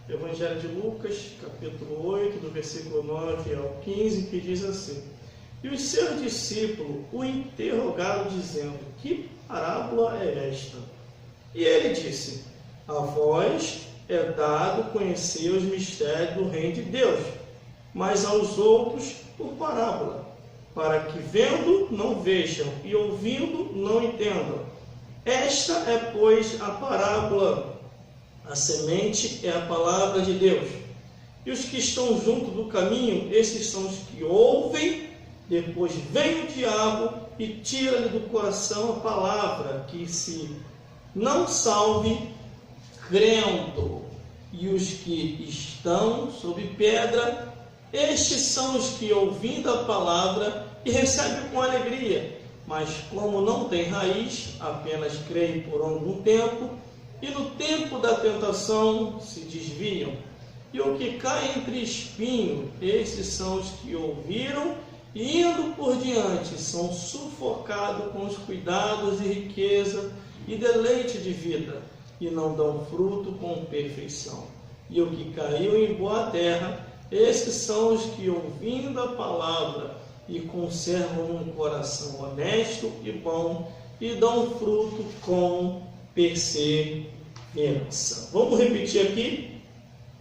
Evangelho de Lucas, capítulo 8, do versículo 9 ao 15, que diz assim: E os seus discípulos o interrogaram, dizendo: Que parábola é esta? E ele disse: A vós é dado conhecer os mistérios do reino de Deus, mas aos outros por parábola, para que vendo não vejam e ouvindo não entendam. Esta é, pois, a parábola. A semente é a palavra de Deus. E os que estão junto do caminho, esses são os que ouvem, depois vem o diabo e tira-lhe do coração a palavra, que se não salve crendo. E os que estão sob pedra, estes são os que, ouvindo a palavra, e recebem com alegria, mas como não tem raiz, apenas creem por algum tempo, e no tempo da tentação se desviam. E o que cai entre espinhos, esses são os que ouviram, e indo por diante, são sufocados com os cuidados e riqueza e deleite de vida, e não dão fruto com perfeição. E o que caiu em boa terra, esses são os que, ouvindo a palavra, e conservam um coração honesto e bom, e dão fruto com perseverança. Vamos repetir aqui,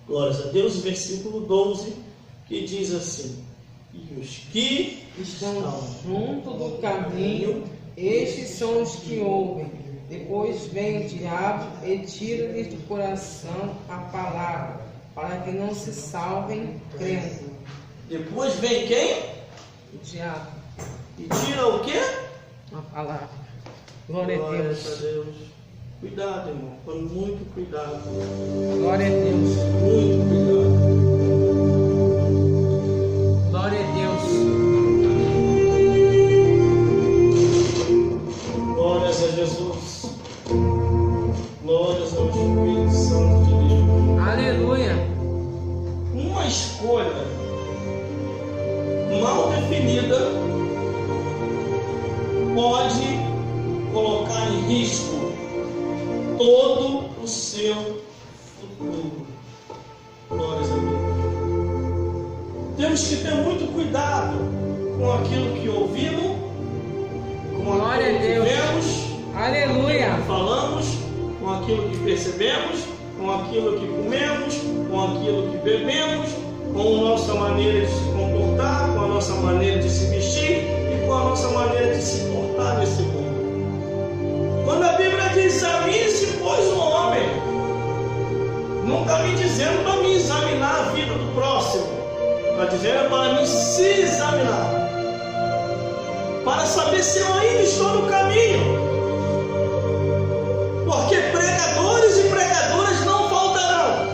glórias a Deus, versículo 12, que diz assim: E os que estão junto do caminho, estes são os que ouvem. Depois vem o diabo e tira-lhes do coração a palavra, para que não se salvem crendo. Depois vem quem? O diabo. E tira o quê? A palavra. Glória a Glórias a Deus. Deus. Cuidado, irmão. Com muito cuidado. Glória a Deus. Muito cuidado. Glória a Deus. Glórias a Jesus. Glórias ao Espírito Santo de Deus. Aleluia. Uma escolha mal definida pode colocar em risco todo o seu futuro. Glórias a Deus. Temos que ter muito cuidado com aquilo que ouvimos, com Glória aquilo a que Deus. vemos, Aleluia. com aquilo que falamos, com aquilo que percebemos, com aquilo que comemos, com aquilo que bebemos, com a nossa maneira de se comportar, com a nossa maneira de se vestir e com a nossa maneira de se portar nesse mundo. Quando a Bíblia diz: examine-se, pois, o homem, não está me dizendo para me examinar a vida do próximo, está dizendo para mim se examinar, para saber se eu ainda estou no caminho, porque pregadores e pregadoras não faltarão,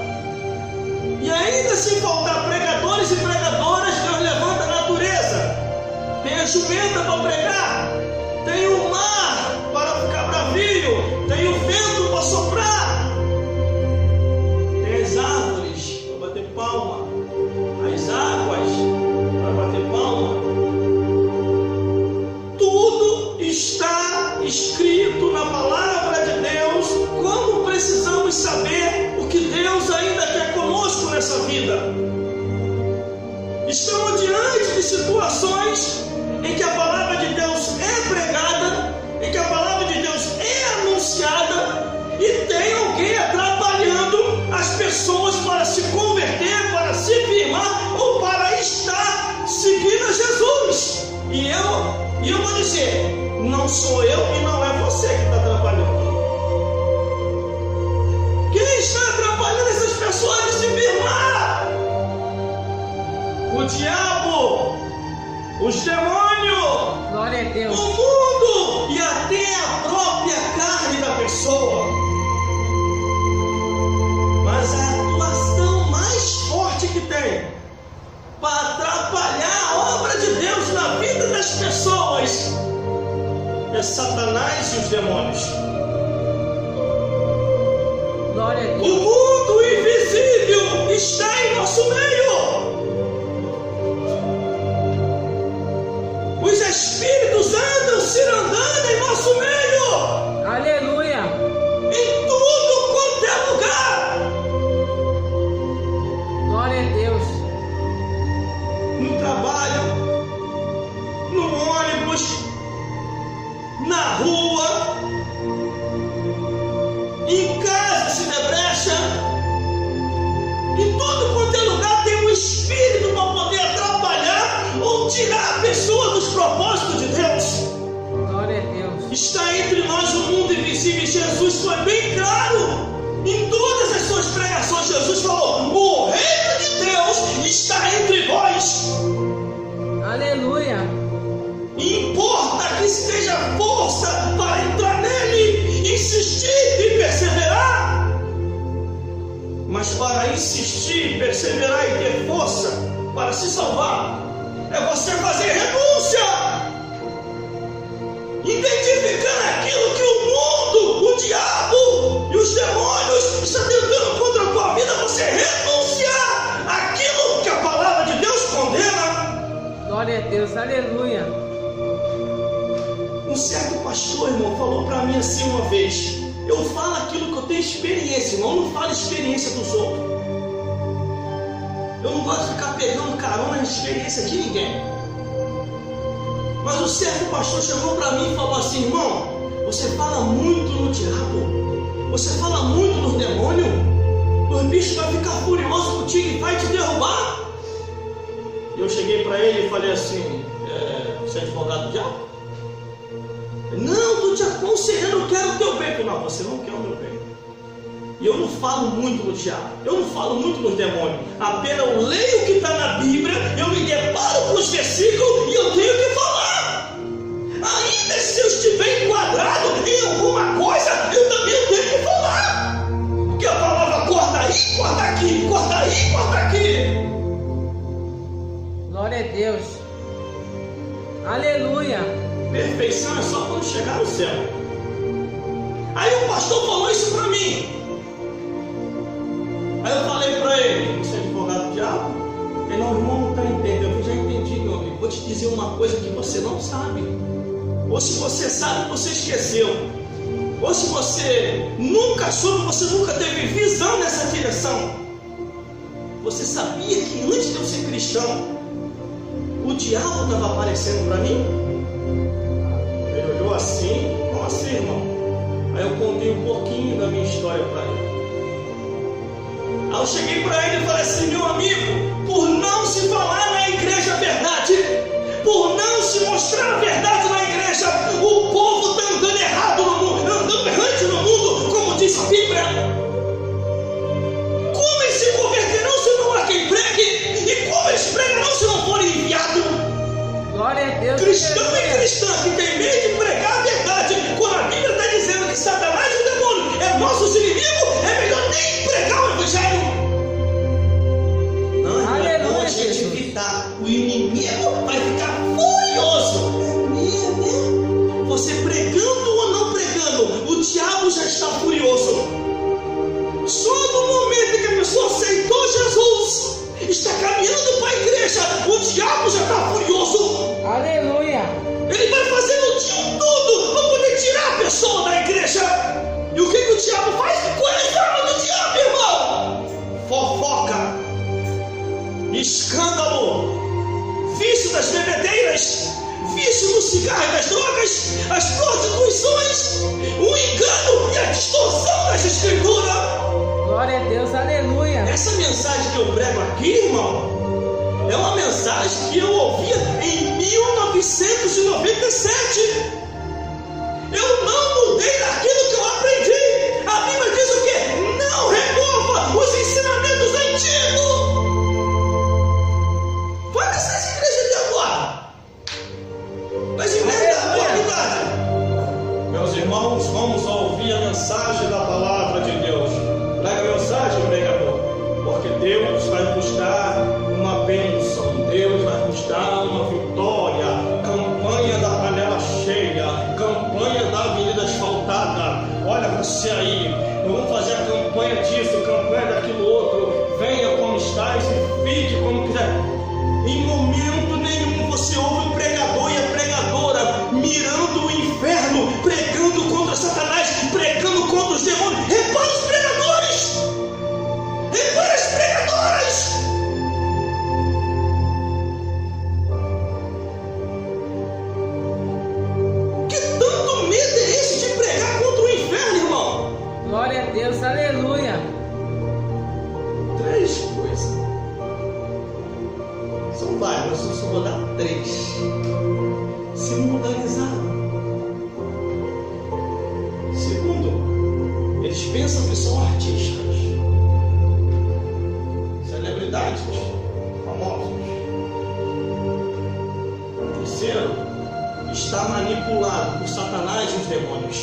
e ainda se faltar pregadores e pregadoras, Deus levanta a natureza, tem a jumenta para pregar, tem o mar para ficar bravio, tem o vento para soprar, tem as árvores para bater palma, as águas para bater palma. Tudo está escrito na palavra de Deus. Como precisamos saber o que Deus ainda quer conosco nessa vida? Estamos diante de situações em que a palavra de Deus é pregada, em que a palavra de Deus é anunciada, e tem alguém atrapalhando as pessoas para se converter, para se firmar ou para estar seguindo a Jesus. E eu vou dizer: não sou eu e não é você que está atrapalhando. Quem está atrapalhando essas pessoas de se firmar? O diabo, os demônios, Glória a Deus. o mundo e até a própria carne da pessoa. Mas a atuação mais forte que tem para atrapalhar a obra de Deus na vida das pessoas é Satanás e os demônios. Glória a O Deus. mundo invisível está em nosso meio. Os espíritos andam cirandando em nosso meio. Aleluia. Em tudo quanto é lugar. no trabalho, no ônibus, na rua, em casa se debrecha, em todo quanto é lugar tem um espírito para poder atrapalhar ou tirar a pessoa dos propósitos de Deus. Glória a Deus. Está entre nós o mundo invisível. Jesus foi bem claro em todas as suas pregações. Jesus falou: o reino de Deus está entre vós. Aleluia. Importa que esteja força para entrar nele, insistir e perseverar. Mas para insistir, perseverar e ter força para se salvar, é você fazer renúncia, identificando aquilo que o mundo, o diabo e os demônios estão tentando contra a tua vida. Você renunciar àquilo que a palavra de Deus condena. Glória a Deus, aleluia. Um certo pastor, irmão, falou para mim assim uma vez: eu falo aquilo que eu tenho experiência, irmão, eu não falo a experiência dos outros. Eu não gosto de ficar pegando carona na experiência de ninguém. Mas um certo pastor chegou para mim e falou assim: irmão, você fala muito no diabo, você fala muito nos demônios, os bichos vão ficar furiosos contigo e vai te derrubar. E eu cheguei para ele e falei assim: você é advogado do diabo? Não, estou te aconselhando, eu quero o teu bem. Eu falei: não, você não quer o meu bem. E eu não falo muito no diabo, eu não falo muito nos demônios. Apenas eu leio o que está na Bíblia, eu me deparo com os versículos e eu tenho que falar. Ainda se eu estiver enquadrado em alguma coisa, eu também tenho que falar. Porque a palavra corta aí, corta aqui, corta aí, corta aqui. Glória a Deus. Aleluia. Perfeição é só quando chegar no céu. Aí o pastor falou isso para mim. Aí eu falei para ele: você é advogado do diabo? Ele: não, irmão, não está entendendo. Eu já entendi, meu amigo. Vou te dizer uma coisa que você não sabe. Ou se você sabe, você esqueceu. Ou se você nunca soube, você nunca teve visão nessa direção. Você sabia que antes de eu ser cristão, o diabo estava aparecendo para mim? Ele olhou assim: como assim, irmão? Aí eu contei um pouquinho da minha história para ele. Aí eu cheguei para ele e falei assim: meu amigo, por não se falar na igreja a verdade, por não se mostrar a verdade na igreja, o povo está andando errado no mundo, andando errante no mundo, como diz a Bíblia. Como eles se converterão se não há quem pregue? E como eles pregarão se não forem enviados? Glória a Deus. Cristão e cristã que tem medo de pregar a verdade, quando a Bíblia está dizendo que Satanás e o demônio é nossos inimigos, é melhor nem pregar o evangelho. Não, é bom a gente evitar. O inimigo vai ficar furioso. Você pregando ou não pregando, o diabo já está furioso. Só no momento que a pessoa aceitou Jesus, está caminhando para a igreja, o diabo já está furioso. Aleluia. Ele vai fazer o dia todo para poder tirar a pessoa da igreja. E o que o diabo faz? Qual é a arma do diabo, irmão? Fofoca, escândalo, vício das bebedeiras, vício no cigarro e das drogas, as prostituições, o engano e a distorção das escrituras. Glória a Deus, aleluia. Essa mensagem que eu prego aqui, irmão, é uma mensagem que eu ouvia em 1997. Eu não mudei daquilo que eu aprendi. A Bíblia diz o quê? Não remova os ensinamentos antigos. Vai nessas igrejas de agora, nas igrejas da atualidade. Meus irmãos, vamos ouvir a mensagem da palavra de Deus. Prega a mensagem, pregador, porque Deus vai nos dar uma bênção, Deus vai nos dar uma vitória. Campanha da panela cheia, campanha da avenida asfaltada. Olha você aí, vamos fazer a campanha disso, campanha daquilo outro. Venha como estás e fique como quiser. Em momento nenhum você ouve o pregador e a pregadora mirando o inferno, pregando contra Satanás, pregando contra os demônios. Repara os pregadores, repara as pregadoras. vários, eu só vou dar 3. Se mundanalizaram. Segundo, eles pensam que são artistas, celebridades, famosos. Terceiro, está manipulado por Satanás e os demônios.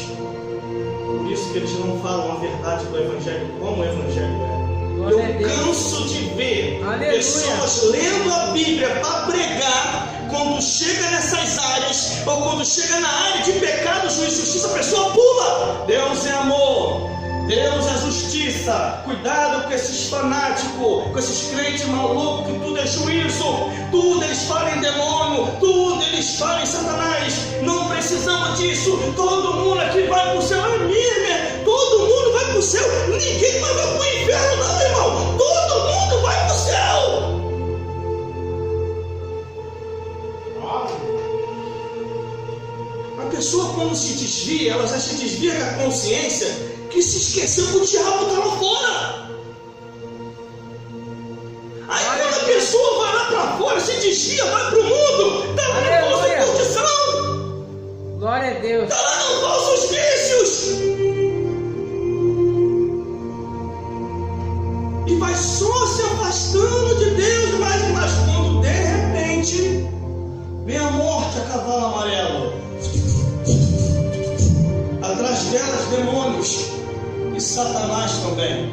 Por isso que eles não falam a verdade do Evangelho como o Evangelho é. Eu canso de ver pessoas lendo a Bíblia para pregar. Quando chega nessas áreas, ou quando chega na área de pecado, juízo e justiça, a pessoa pula. Deus é amor, Deus é justiça. Cuidado com esses fanáticos, com esses crentes malucos, que tudo é juízo, tudo eles falam em demônio, tudo eles falam em Satanás. Não precisamos disso. Todo mundo aqui vai para o céu, é mesmo. Todo mundo vai para o céu. Ninguém mais vai para o inferno, não, irmão. Todo mundo vai para o céu. A pessoa, quando se desvia, ela já se desvia da consciência que se esqueceu que o diabo está lá fora. Aí quando a pessoa vai lá para fora, se desvia, vai para o mundo, está lá na falsa condição. Glória a Deus. Está lá nos falsos vícios. E vai só se afastando de Deus, mas quando de repente vem a morte a cavalo amarelo. Atrás delas demônios e Satanás também.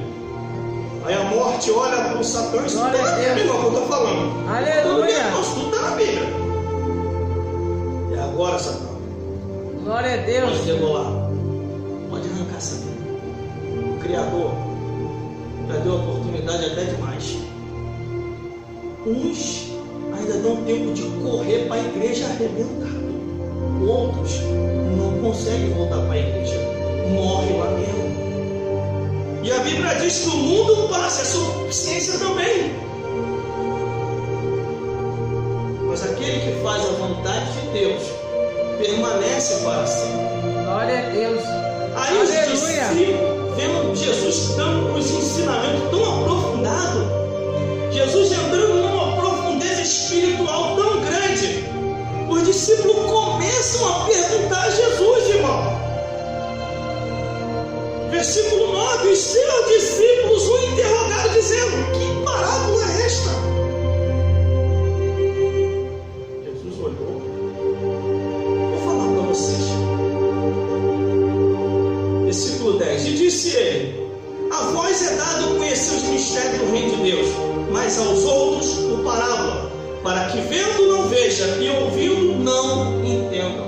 Aí a morte olha para o Satã, isso está na Bíblia, irmão, que eu estou falando. Aleluia. Tudo está na Bíblia. E agora, Satã? Glória a Deus. Pode degolar. Pode arrancar Satã. O Criador já deu oportunidade até demais. Uns ainda dão tempo de correr para a igreja arrebentado. Outros não conseguem voltar para a igreja. Morre lá mesmo. E a Bíblia diz que o mundo passa, é suficiência também. Mas aquele que faz a vontade de Deus permanece para sempre. Glória a Deus. Aí os discípulos, vendo Jesus dando os ensinamentos tão aprofundados, Jesus entrando numa profundeza espiritual tão grande, os discípulos começam a perguntar a Jesus, irmão. Versículo 9: os seus discípulos o interrogaram, dizendo: que parábola é esta? Jesus olhou. Vou falar para vocês. Versículo 10: e disse ele: a vós é dado conhecer os mistérios do reino de Deus, mas aos outros por parábola, para que vendo não veja e ouvindo não entendam.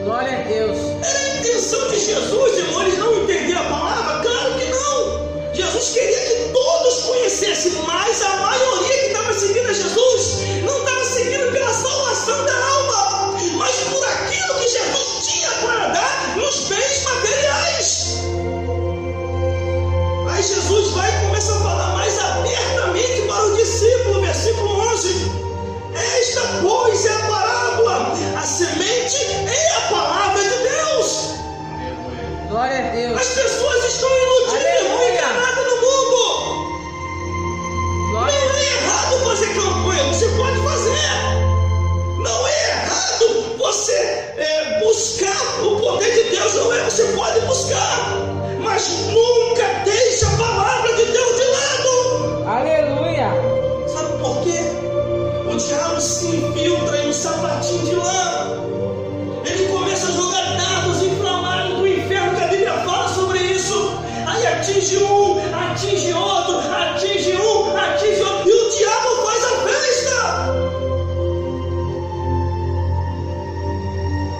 Glória a Deus. Era a intenção de Jesus, irmão, eles não entenderam a palavra? Claro que não. Jesus queria que todos conhecessem, mas a maioria que estava seguindo a Jesus não estava seguindo pela salvação da alma, mas por aquilo que Jesus tinha para dar nos bens materiais. Aí Jesus vai e começa a falar mais abertamente para o discípulo, versículo 11: esta, pois, é a parábola, a semente é a palavra de Deus. Glória a Deus. As pessoas estão iludidas, irmão, enganadas no mundo. Não é errado fazer campanha, você pode fazer. Não é errado você buscar o poder de Deus, não é? Você pode buscar, mas nunca deixe a palavra de Deus de lado. Aleluia. Sabe por quê? O diabo se infiltra em um sapatinho de lã. Ele começa a jogar dardos inflamados do inferno, que a Bíblia fala sobre isso. Aí atinge um, atinge outro, atinge um, atinge outro, e o diabo faz a festa.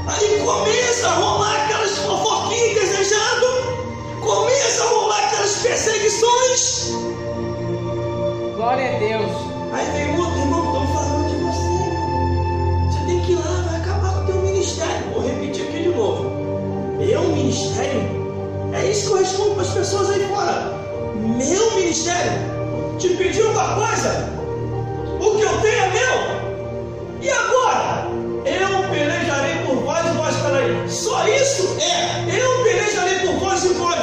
Aí começa a rolar aquelas fofoquinhas indesejadas, começa a rolar aquelas perseguições. Glória a Deus. Aí vem outro: irmão, estão falando de você. Você tem que ir lá, vai acabar com o teu ministério. Vou repetir aqui de novo. Meu ministério? É isso que eu respondo para as pessoas aí fora. Meu ministério? Te pedi uma coisa? O que eu tenho é meu. E agora? Eu pelejarei por vós e vós pelejarei. Só isso? Eu pelejarei por vós e vós.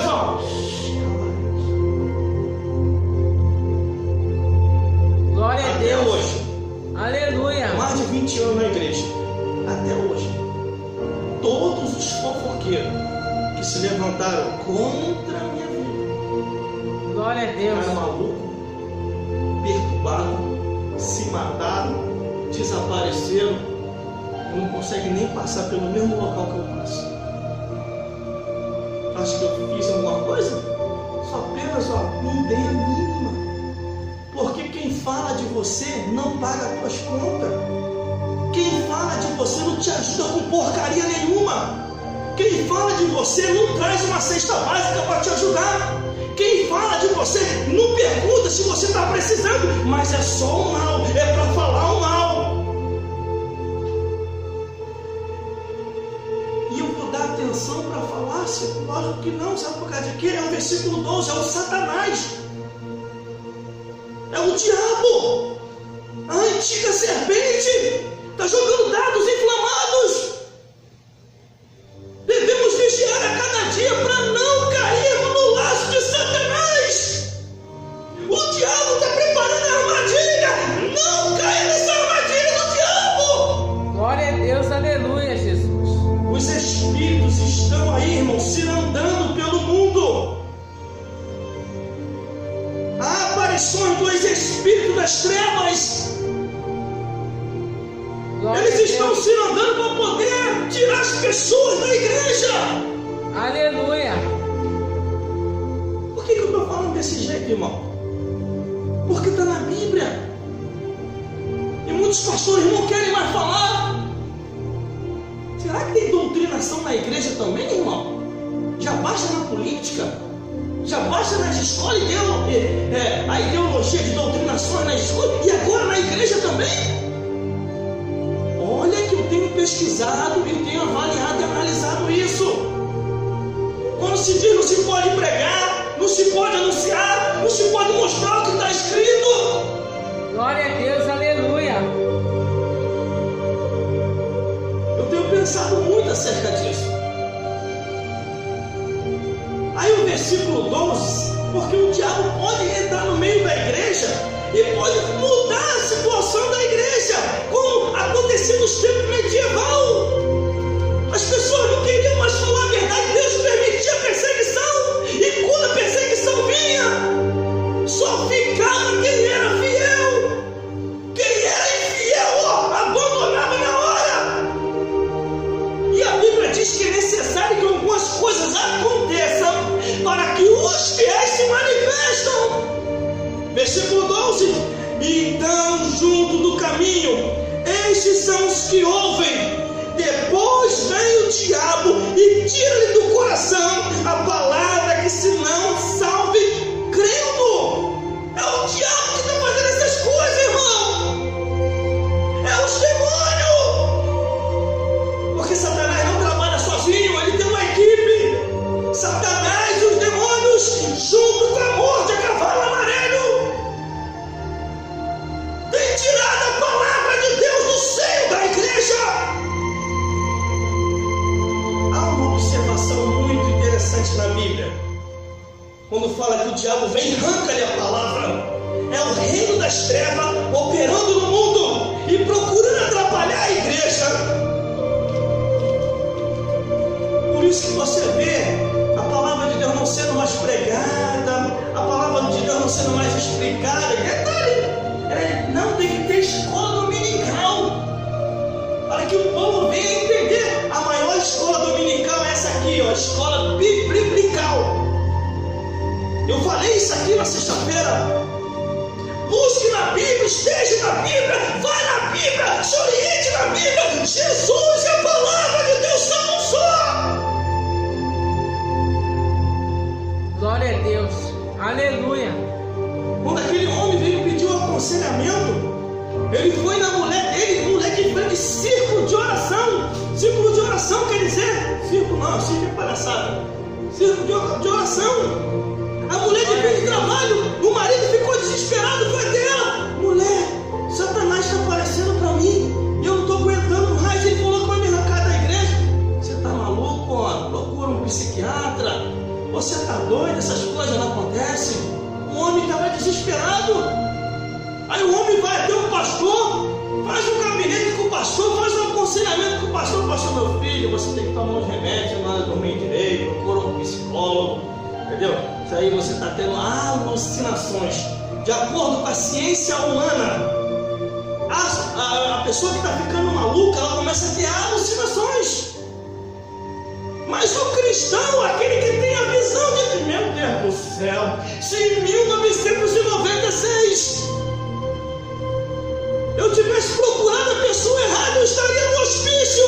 Glória a Deus. Hoje. Aleluia. 20 anos na igreja, até hoje, todos os fofoqueiros que se levantaram contra a minha vida, Glória a Deus. ficaram malucos, perturbados, se mataram, desapareceram, não conseguem nem passar pelo mesmo local que eu passo. Acho que eu fiz alguma coisa? Só apenas uma ideia mínima. Porque quem fala de você não paga as tuas contas. Quem fala de você não te ajuda com porcaria nenhuma. Quem fala de você não traz uma cesta básica para te ajudar. Quem fala de você não pergunta se você está precisando, mas é só o mal, é para falar o mal. E eu vou dar atenção para falar? Lógico que não, sabe por causa de quê? É o versículo 12, é o Satanás. É o diabo. A antiga serpente está jogando dados inflamados. Devemos vigiar a cada dia para não cairmos no laço de Satanás. O diabo está preparando a armadilha. Não caia nessa armadilha do diabo. Glória a Deus, aleluia, Jesus. Os espíritos estão aí, irmãos, se andando pelo mundo. Há aparições dos espíritos das trevas. Glória Eles a estão Deus. se andando para poder tirar as pessoas da igreja. Aleluia. Por que eu estou falando desse jeito, irmão? Porque está na Bíblia. E muitos pastores não querem mais falar. Será que tem doutrinação na igreja também, irmão? Já basta na política? Já basta nas escolas a ideologia de doutrinações na escola? E agora na igreja também? Olha que eu tenho pesquisado e tenho avaliado e analisado isso. Quando se diz não se pode pregar, não se pode anunciar, não se pode mostrar o que está escrito. Glória a Deus, aleluia. Eu tenho pensado muito acerca disso. Aí o versículo 12, porque o diabo pode entrar no meio da igreja e pode mudar a situação da igreja, como acontecia nos tempos medieval. As pessoas não queriam mais falar a verdade, Deus permitia a perseguição, e quando a perseguição vinha, só ficava quem era fiel. Quem era infiel, abandonava na hora. E a Bíblia diz que é necessário que algumas coisas aconteçam para que os fiéis se manifestam. Versículo 12: então, junto do caminho, estes são os que ouvem. Depois vem o diabo e tira-lhe do coração a palavra que se não salve crendo. É o diabo que está fazendo essas coisas, irmão. É os demônios. Porque Satanás não trabalha sozinho, ele tem uma equipe. Satanás e os demônios, junto com a morte a cavalo amarelo, tem tirado a palavra de Deus do seio da igreja. Há uma observação muito interessante na Bíblia, quando fala que o diabo vem e arranca-lhe a palavra. É o reino das trevas operando no mundo e procurando atrapalhar a igreja. Por isso que você vê a palavra de Deus não sendo mais pregada, a palavra de Deus não sendo mais explicada. Detalhe, não tem que ter escola dominical para que o povo venha entender. A maior escola dominical é essa aqui, a escola biblical. Eu falei isso aqui na sexta-feira. Busque na Bíblia, esteja na Bíblia, vá na Bíblia, se oriente na Bíblia. Jesus e a palavra de Deus são um só. Glória a Deus, aleluia. Quando aquele homem veio pedir um aconselhamento, ele foi na mulher dele, mulher que foi de círculo de oração. Círculo de oração quer dizer, círculo é palhaçada. Círculo de oração. A mulher de fim de trabalho, o marido ficou desesperado, foi até ela. Mulher, Satanás está aparecendo para mim, eu não estou aguentando mais. Ele falou que vai me arrancar da igreja. Você está maluco, ó? Procura um psiquiatra. Você está doido? Essas coisas não acontecem. O homem estava desesperado. Aí o homem vai até o pastor, faz um gabinete com o pastor. pastor faz um aconselhamento com o pastor, meu filho, você tem que tomar uns remédios, não dormir direito, procura um psicólogo, entendeu? Isso aí você está tendo alucinações. De acordo com a ciência humana, a pessoa que está ficando maluca, ela começa a ter alucinações. Mas o cristão, aquele que tem a visão de meu Deus do céu, se em 1996 eu tivesse procurado a pessoa errada, eu estaria no hospício,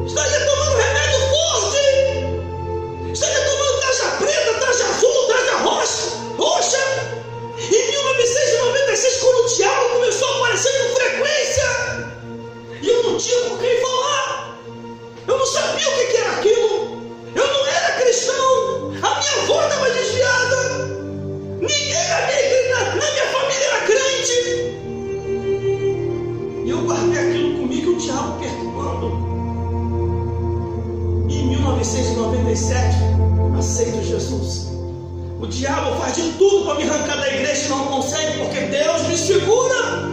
estaria tomando remédio forte, estaria tomando tarja preta, tarja azul, tarja roxa. Em 1996, quando o diabo começou a aparecer com frequência, e eu não tinha com quem falar, eu não sabia o que era aquilo, eu não era cristão, a minha avó estava desviada, ninguém na minha família era crente, e eu guardei aquilo comigo, o diabo perturbando. E em 1997, aceito Jesus. O diabo faz de tudo para me arrancar da igreja e não consegue, porque Deus me segura.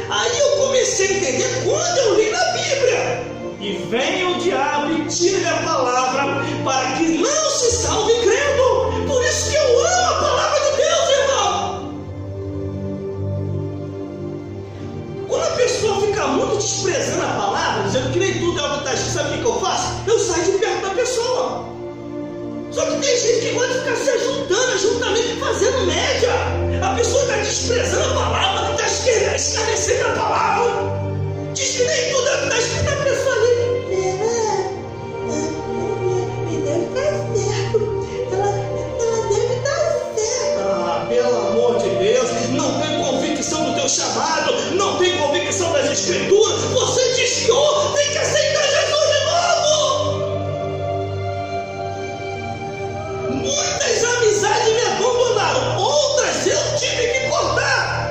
Aí eu comecei a entender quando eu li na Bíblia. E vem o diabo e tira a palavra para que não se salve crendo. Por isso que eu amo a palavra de Deus, irmão. Quando a pessoa fica muito desprezando a palavra, dizendo que nem tudo é o que está escrito, sabe o que eu faço? Eu saio de perto da pessoa. Só que tem gente que gosta de ficar se juntamente fazendo média. A pessoa está desprezando a palavra, está esclarecendo a palavra. Diz que nem tudo é o que está escrito, a pessoa ali. Ela deve estar certa. Ah, pelo amor de Deus, não tem convicção do teu chamado, não tem convicção das escrituras. Você desviou, tem que aceitar Jesus de novo. Muitas amizades me abandonaram, outras eu tive que cortar.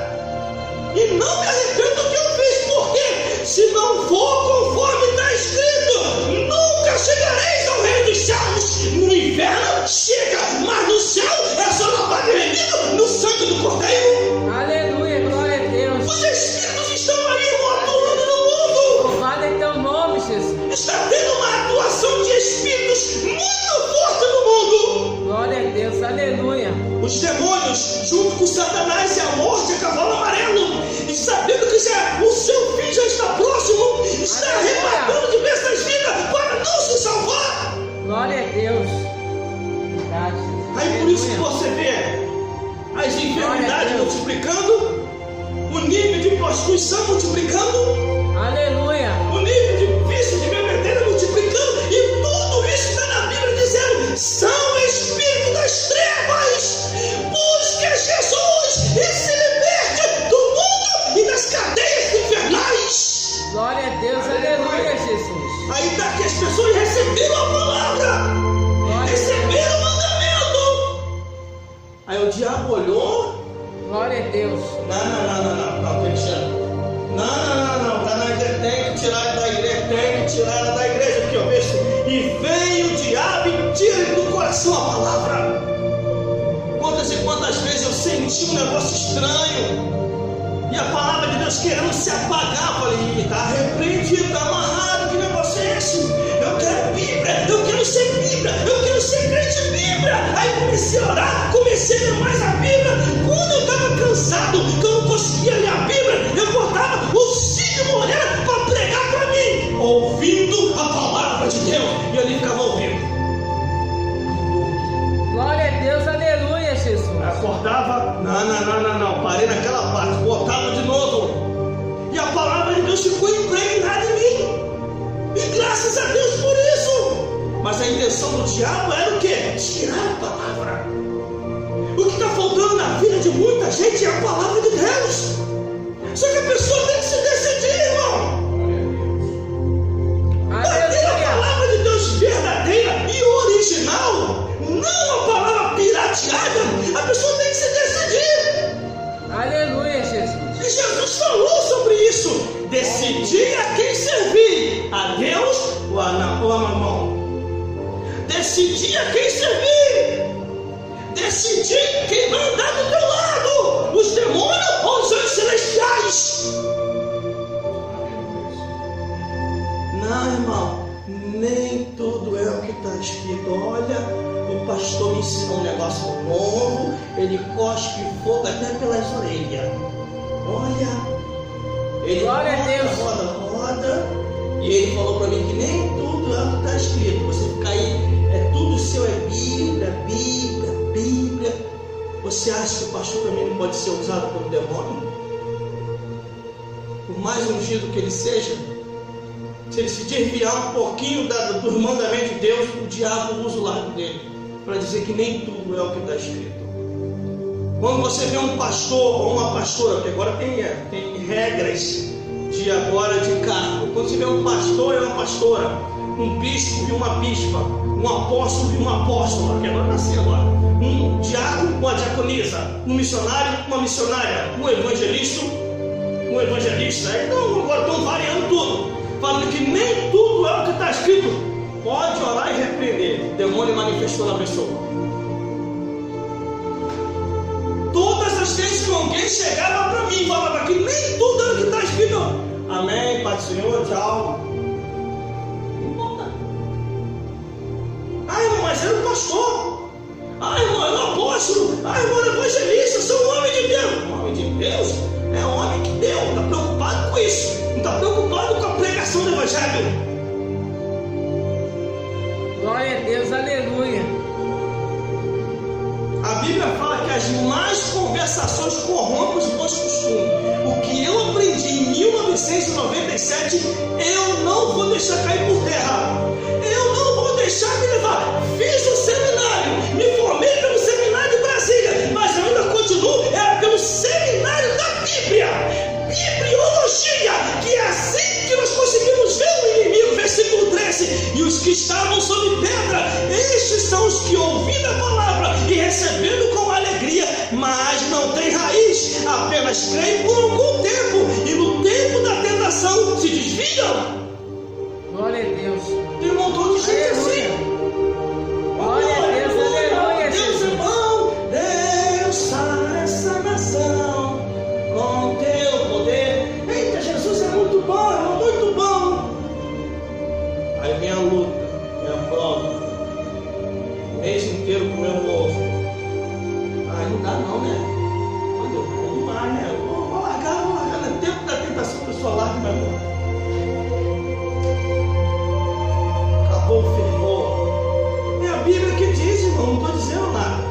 E não me arrependo do que eu fiz, porque se não for conforme está escrito, nunca chegareis ao reino dos céus. No inferno chega, mas no céu é só lavado e remido no sangue do Cordeiro. Aleluia, glória a Deus. Os Espíritos estão aí, irmão, atuando no mundo. Louvado é teu nome, Jesus. Está tendo uma atuação de Espíritos muito forte no mundo. Glória a Deus, aleluia. Os demônios, junto com Satanás e a morte, a cavalo amarelo, e sabendo que o seu fim já está próximo, está arrebatando diversas vidas para não se salvar. Glória a Deus. Verdade. Aí por isso que você vê as enfermidades multiplicando, o nível de prostituição multiplicando, aleluia, o nível de vício de bebedeira multiplicando, e tudo isso está na Bíblia dizendo: são espíritos das trevas. Busque Jesus e se liberte do mundo e das cadeias infernais. Glória a Deus, aleluia, Jesus. Aí está que as pessoas receberam a palavra, receberam o mandamento. Aí o diabo olhou. Glória a Deus. Não, Cristiano. Não, tem que tirar da igreja, aqui, ó, veja. E vem o diabo e tira do coração a palavra. Quantas e quantas vezes eu senti um negócio estranho, e a palavra de Deus querendo se apagar. Eu falei, está repreendido, está amarrado, que negócio é esse? Eu quero Bíblia, eu quero ser Bíblia, eu quero ser crente Bíblia. Aí comecei a orar, comecei a ler mais a Bíblia. Quando eu estava cansado, que eu não conseguia ler a Bíblia, eu botava o Cid Moreira para pregar para mim, ouvindo a palavra de Deus, e ele ficava ouvindo. Glória a Deus, aleluia, Jesus. Acordava, não, parei naquela parte, botava de novo, e a palavra de Deus ficou impregnada em mim, e graças a Deus por isso. Mas a intenção do diabo era o quê? Tirar a palavra. O que está faltando na vida de muita gente é a palavra de Deus. Só que a pessoa tem que se decidir, irmão. Para ter a palavra de Deus verdadeira e original, não a palavra pirateada, a pessoa tem que se decidir. Aleluia, Jesus. E Jesus falou sobre isso. Decidir a quem servir, a Deus ou a Mamão. Decidir a quem servir. Decidir quem vai andar do teu lado, os demônios ou os anjos celestiais. escrito: olha, o pastor me ensinou um negócio novo, ele cospe fogo até pelas orelhas. Olha, ele Glória a Deus. roda, e ele falou para mim que nem tudo é o que está escrito. Você fica aí, tudo seu é Bíblia. Você acha que o pastor também não pode ser usado pelo demônio? Por mais ungido que ele seja, se ele se desviar um pouquinho dos mandamentos de Deus, o diabo usa o lado dele para dizer que nem tudo é o que está escrito. Quando você vê um pastor ou uma pastora, porque agora tem regras de cargo. Quando você vê um pastor e uma pastora, um bispo e uma bispa, um apóstolo e uma apóstola, que agora nasceu agora, um diácono, uma diaconisa, um missionário, uma missionária, um evangelista, então agora estão variando tudo, falando que nem tudo é o que está escrito. Pode orar e repreender, o demônio manifestou na pessoa. Todas as vezes que alguém chegava para mim e falava que nem tudo é o que está escrito, amém, Pai do Senhor, tchau. Irmão, mas era um pastor. Irmão, era um apóstolo. Irmão, era evangelista. Sou um homem de Deus. Um homem de Deus é um homem que Deus está preocupado com isso. Não está preocupado com a pregação do Evangelho. Glória a Deus, aleluia. A Bíblia fala que as más conversações corrompem os bons costumes. O que eu aprendi em 1997, eu não vou deixar cair por terra. Eu não vou deixar me levar. Fiz um seminário, me formei pelo seminário de Brasília, mas eu ainda continuo pelo seminário da Bíblia. Bibliologia, que é assim que nós conseguimos ver o inimigo. Versículo 13: e os que estavam sob pedra, estes são os que ouvindo a palavra e recebendo com alegria, mas não têm raiz, apenas creem por algum tempo, e no tempo da tentação se desviam. Glória a Deus. Tem um montão de gente assim. Glória a Deus, aleluia, Deus Jesus. é bom. Deus sara essa nação com teu poder. Eita, Jesus é muito bom, irmão, muito bom. Aí vem a luta, vem a prova. O mês inteiro comendo ovo. Não dá não, né? Não vai, né? Vou largar. No tempo da tentação, a pessoa larga, meu irmão. Acabou o fervor. É a Bíblia que diz, irmão, não estou dizendo nada.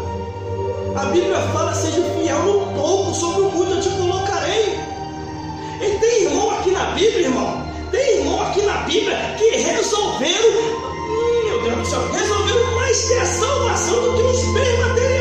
A Bíblia fala: seja fiel no pouco, sobre o muito eu te colocarei. E tem irmão aqui na Bíblia, irmão, tem irmão aqui na Bíblia que resolveram, meu Deus do céu, resolveram mais ter a salvação do que os bens materiais.